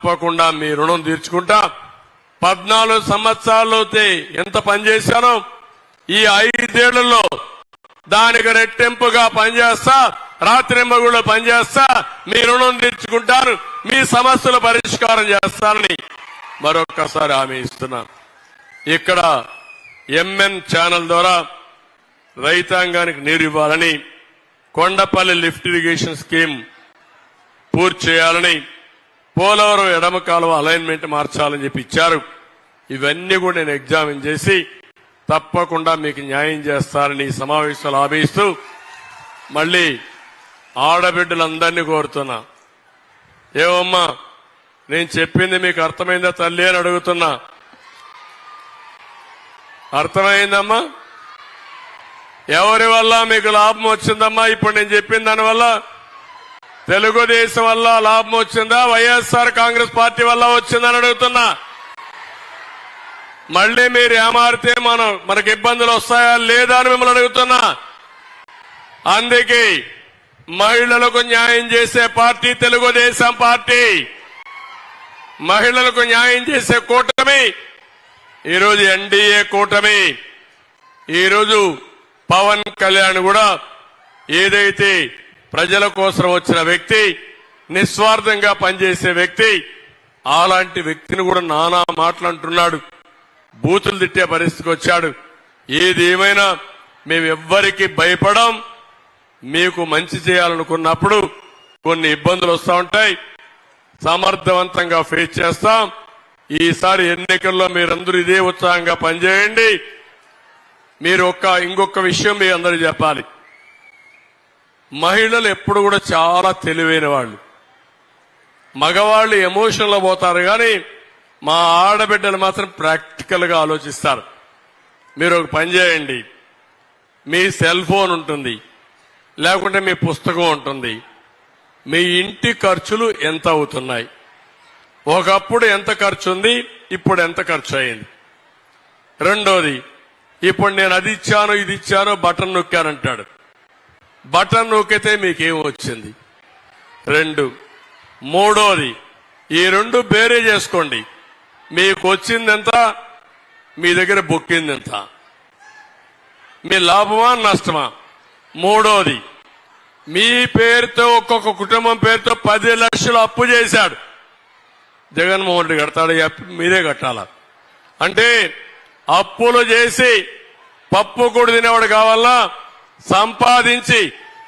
తప్పకుండా మీ రుణం తీర్చుకుంటా. 14 సంవత్సరాలు ఎంత పనిచేశానో ఈ 5 ఏళ్లలో దానికి రెట్టింపుగా పనిచేస్తా, రాత్రింబగుళ్ళు పనిచేస్తా, మీ రుణం తీర్చుకుంటాను, మీ సమస్యల పరిష్కారం చేస్తానని మరొక్కసారి హామీ ఇస్తున్నాను. ఇక్కడ ఎంఎన్ ఛానల్ ద్వారా రైతాంగానికి నీరు ఇవ్వాలని, కొండపల్లి లిఫ్ట్ ఇరిగేషన్ స్కీమ్ పూర్తి చేయాలని, పోలవరం ఎడమ కాలువ అలైన్మెంట్ మార్చాలని చెప్పి ఇచ్చారు. ఇవన్నీ కూడా నేను ఎగ్జామిన్ చేసి తప్పకుండా మీకు న్యాయం చేస్తారని ఈ సమావేశాలు హామీస్తూ మళ్లీ ఆడబిడ్డలందరినీ కోరుతున్నా. ఏమమ్మా నేను చెప్పింది మీకు అర్థమైందా తల్లి అని అడుగుతున్నా. అర్థమైందమ్మా? ఎవరి వల్ల మీకు లాభం వచ్చిందమ్మా? ఇప్పుడు నేను చెప్పిన దానివల్ల తెలుగుదేశం వల్ల లాభం వచ్చిందా, వైఎస్ఆర్ కాంగ్రెస్ పార్టీ వల్ల వచ్చిందని అడుగుతున్నా. మళ్లీ మీరు ఏమారితే మనకు ఇబ్బందులు వస్తాయా లేదా అని మిమ్మల్ని అడుగుతున్నా. అందుకే మహిళలకు న్యాయం చేసే పార్టీ తెలుగుదేశం పార్టీ. మహిళలకు న్యాయం చేసే కూటమి ఈరోజు ఎన్డీఏ కూటమి. ఈరోజు పవన్ కళ్యాణ్ కూడా ఏదైతే ప్రజల కోసం వచ్చిన వ్యక్తి, నిస్వార్థంగా పనిచేసే వ్యక్తి, అలాంటి వ్యక్తిని కూడా నానా మాటలంటున్నాడు, బూతులు తిట్టే పరిస్థితికి వచ్చాడు. ఏది ఏమైనా మేమెవ్వరికి భయపడం. మీకు మంచి చేయాలనుకున్నప్పుడు కొన్ని ఇబ్బందులు వస్తూ ఉంటాయి, సమర్థవంతంగా ఫేస్ చేస్తాం. ఈసారి ఎన్నికల్లో మీరందరూ ఇదే ఉత్సాహంగా పనిచేయండి. మీరు ఇంకొక విషయం మీ అందరూ చెప్పాలి. మహిళలు ఎప్పుడు కూడా చాలా తెలివైన వాళ్ళు. మగవాళ్ళు ఎమోషన్లో పోతారు కానీ మా ఆడబిడ్డలు మాత్రం ప్రాక్టికల్ గా ఆలోచిస్తారు. మీరు ఒక పని చేయండి, మీ సెల్ ఫోన్ ఉంటుంది, లేకుంటే మీ పుస్తకం ఉంటుంది, మీ ఇంటి ఖర్చులు ఎంత అవుతున్నాయి, ఒకప్పుడు ఎంత ఖర్చు ఉంది, ఇప్పుడు ఎంత ఖర్చు అయింది. రెండోది, ఇప్పుడు నేను అది ఇచ్చాను ఇది ఇచ్చాను బటన్ నొక్కానంటాడు. బటన్ నొక్కితే మీకేం వచ్చింది? 2. మూడోది, ఈ 2 బేరే చేసుకోండి. మీకు వచ్చిందెంత, మీ దగ్గర బొక్కిందెంత, మీ లాభమా నష్టమా? మూడోది, మీ పేరుతో ఒక్కొక్క కుటుంబం పేరుతో 10 లక్షలు అప్పు చేశాడు జగన్మోహన్ రెడ్డి. కడతాడు, మీరే కట్టాలా? అంటే అప్పులు చేసి పప్పు కూడా తినేవాడు కావాలా, సంపాదించి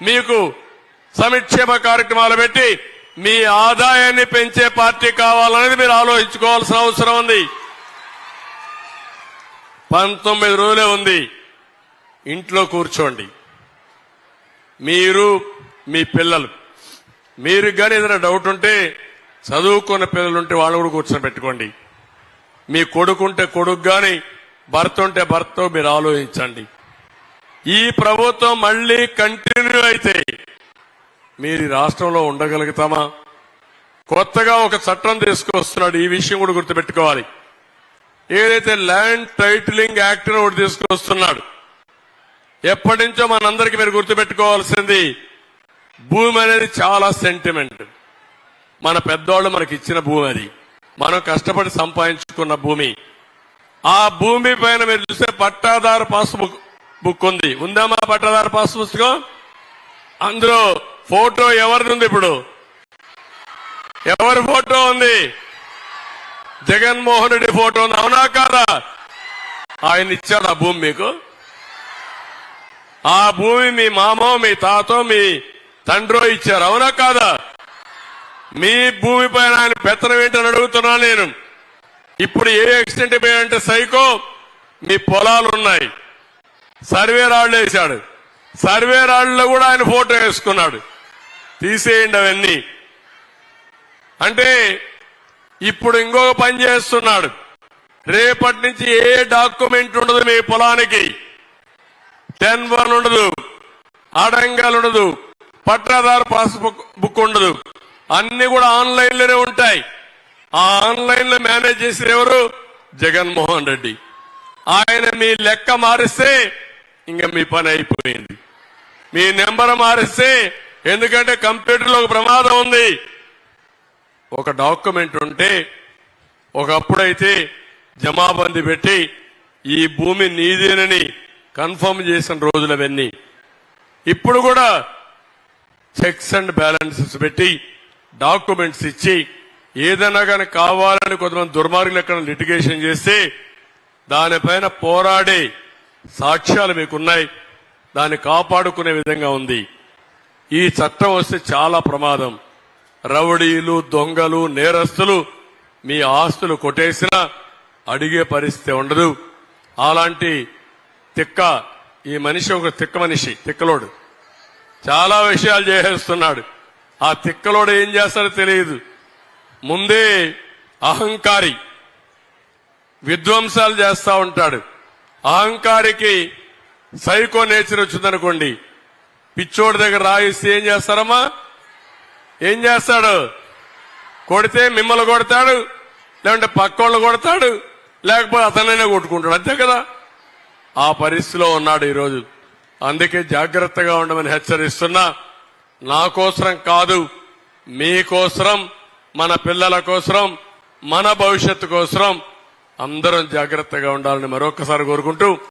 మీకు సంక్షేమ కార్యక్రమాలు పెట్టి మీ ఆదాయాన్ని పెంచే పార్టీ కావాలనేది మీరు ఆలోచించుకోవాల్సిన అవసరం ఉంది. 19 రోజులే ఉంది. ఇంట్లో కూర్చోండి. మీరు మీ పిల్లలు, మీరు కానీ ఏదైనా డౌట్ ఉంటే, చదువుకున్న పిల్లలుంటే వాళ్ళు కూడా కూర్చొని పెట్టుకోండి. మీ కొడుకుంటే కొడుకు గాని, భర్త ఉంటే భర్త మీరు ఆలోచించండి. ఈ ప్రభుత్వం మళ్లీ కంటిన్యూ అయితే మీరు రాష్ట్రంలో ఉండగలుగుతామా? కొత్తగా ఒక చట్టం తీసుకొస్తున్నాడు, ఈ విషయం కూడా గుర్తుపెట్టుకోవాలి. ఏదైతే ల్యాండ్ టైటిలింగ్ యాక్ట్ అని ఒకటి తీసుకొస్తున్నాడు. ఎప్పటి నుంచో మనందరికీ మీరు గుర్తుపెట్టుకోవాల్సింది, భూమి అనేది చాలా సెంటిమెంట్. మన పెద్దవాళ్ళు మనకి ఇచ్చిన భూమి, అది మనం కష్టపడి సంపాదించుకున్న భూమి. ఆ భూమి పైన మీరు చూస్తే పట్టాదారు పాస్ బుక్ ఉంది. ఉందామా పట్టాదారు పాస్ పుస్తకం? అందులో ఫోటో ఎవరిది ఉంది? ఇప్పుడు ఎవరి ఫోటో ఉంది? జగన్మోహన్ రెడ్డి ఫోటో ఉంది. అవునా కాదా? ఆయన ఇచ్చాడు ఆ భూమి మీకు. ఆ భూమి మీ మామో, మీ తాతో, మీ తండ్రో ఇచ్చారు. అవునా కాదా? మీ భూమి పైన ఆయన పెత్తనం ఏంటని అడుగుతున్నా నేను. ఇప్పుడు ఏ ఎక్స్టెంట్ పోయాడంటే సైకో, మీ పొలాలు ఉన్నాయి, సర్వే రాళ్లు వేశాడు. సర్వే రాళ్లలో కూడా ఆయన ఫోటో వేసుకున్నాడు. తీసేయండి అవన్నీ. అంటే ఇప్పుడు ఇంకొక పని చేస్తున్నాడు. రేపటి నుంచి ఏ డాక్యుమెంట్ ఉండదు మీ పొలానికి. 10-1 ఉండదు, అడంగాలు ఉండదు, పట్టాదారు పాస్ బుక్ ఉండదు. అన్ని కూడా ఆన్లైన్ లోనే ఉంటాయి. ఆ ఆన్లైన్ లో మేనేజ్ చేసిన ఎవరు? జగన్మోహన్ రెడ్డి. ఆయన మీ లెక్క మారిస్తే ఇంకా మీ పని అయిపోయింది. మీ నెంబర్ మారిస్తే, ఎందుకంటే కంప్యూటర్లో ఒక ప్రమాదం ఉంది. ఒక డాక్యుమెంట్ ఉంటే ఒకప్పుడైతే జమాబందీ పెట్టి ఈ భూమి నీదేనని కన్ఫర్మ్ చేసిన రోజులవన్నీ. ఇప్పుడు కూడా చెక్స్ అండ్ బ్యాలెన్సెస్ పెట్టి డాక్యుమెంట్స్ ఇచ్చి ఏదైనా కానీ కావాలని కొంతమంది దుర్మార్గులు ఎక్కడ లిటిగేషన్ చేస్తే దానిపైన పోరాడే సాక్ష్యాలు మీకున్నాయి. దాన్ని కాపాడుకునే విధంగా ఉంది. ఈ చట్టం వస్తే చాలా ప్రమాదం. రౌడీలు, దొంగలు, నేరస్తులు మీ ఆస్తులు కొట్టేసినా అడిగే పరిస్థితి ఉండదు. అలాంటి తిక్క ఈ మనిషి ఒక తిక్క మనిషి, తిక్కలోడు. చాలా విషయాలు చేసేస్తున్నాడు. ఆ తిక్కలోడు ఏం చేస్తాడో తెలియదు. ముందే అహంకారి, విధ్వంసాలు చేస్తా ఉంటాడు. అహంకారికి సైకో నేచర్ వచ్చిందనుకోండి, పిచ్చోడి దగ్గర రాయిస్తే ఏం చేస్తారమ్మా? ఏం చేస్తాడు? కొడితే మిమ్మల్ని కొడతాడు, లేదంటే పక్కోళ్ళు కొడతాడు, లేకపోతే అతనైనా కొట్టుకుంటాడు. అంతే కదా. ఆ పరిస్థితిలో ఉన్నాడు ఈరోజు. అందుకే జాగ్రత్తగా ఉండమని హెచ్చరిస్తున్నా. నా కోసరం కాదు, మీకోసరం, మన పిల్లల కోసరం, మన భవిష్యత్తు కోసరం అందరం జాగ్రత్తగా ఉండాలని మరొకసారి కోరుకుంటూ